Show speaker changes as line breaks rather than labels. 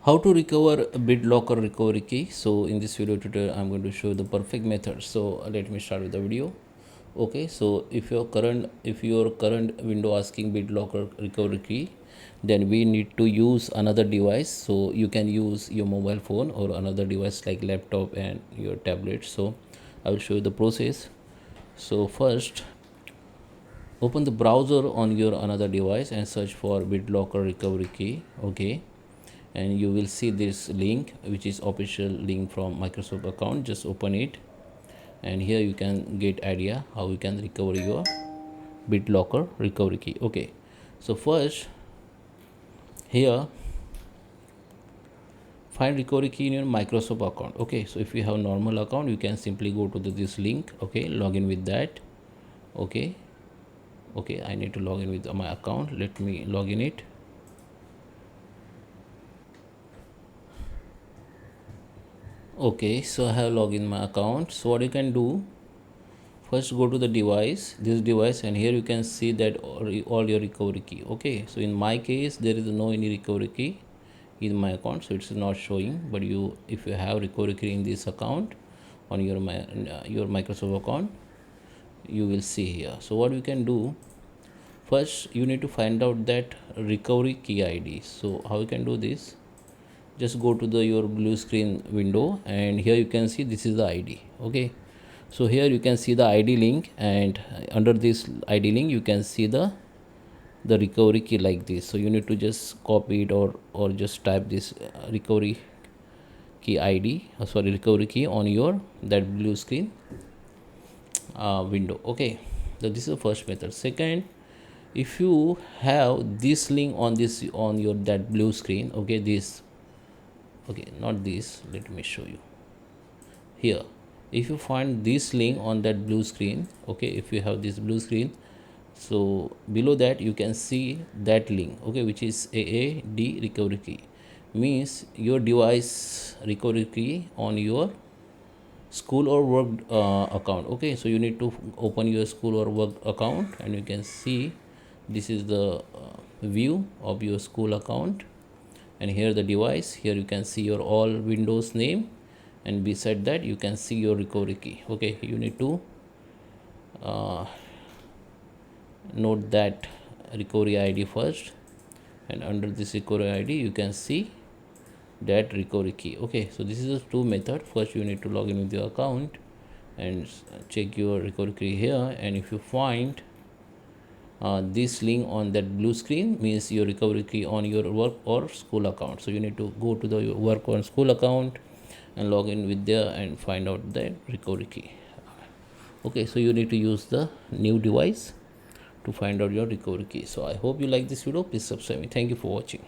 How to recover a Bitlocker recovery key. So in this video tutorial I'm going to show the perfect method. So let me start with the video. Okay, so if your current window asking Bitlocker recovery key, then we need to use another device. So you can use your mobile phone or another device like laptop and your tablet. So I will show you the process. So first, open the browser on your another device and search for Bitlocker recovery key. Okay, and you will see this link, which is official link from Microsoft account. Just open it, and here you can get idea how you can recover your Bitlocker recovery key. Okay, so first here find recovery key in your Microsoft account. Okay, so if you have normal account, you can simply go to this link. Okay, log in with that. Okay, I need to log in with my account. Let me log in it. Okay, so I have logged in my account. So what you can do, first go to the device, this device, and here you can see that all your recovery key. Okay, so in my case there is no any recovery key in my account, so it's not showing. But you, if you have recovery key in this account on your Microsoft account, you will see here. So what we can do, first you need to find out that recovery key ID. So how you can do this, just go to the your blue screen window, and here you can see this is the ID. Okay, so here you can see the ID link, and under this ID link you can see the recovery key like this. So you need to just copy it, or just type this recovery key ID, recovery key on your that blue screen window. Okay, so this is the first method. Second, if you have this link on your that blue screen, okay, this, okay, not this, let me show you here. If you find this link on that blue screen, okay, if you have this blue screen, so below that you can see that link, okay, which is AAD recovery key, means your device recovery key on your school or work account. Okay, so you need to open your school or work account, and you can see this is the view of your school account, and here the device. Here you can see your all Windows name, and beside that you can see your recovery key. Okay, you need to note that recovery ID first, and under this recovery ID you can see that recovery key. Okay, so this is the two method. First you need to log in with your account and check your recovery key here, and if you find this link on that blue screen, means your recovery key on your work or school account. So you need to go to the work or school account and log in with there and find out that recovery key. Okay, so you need to use the new device to find out your recovery key. So I hope you like this video. Please subscribe me. Thank you for watching.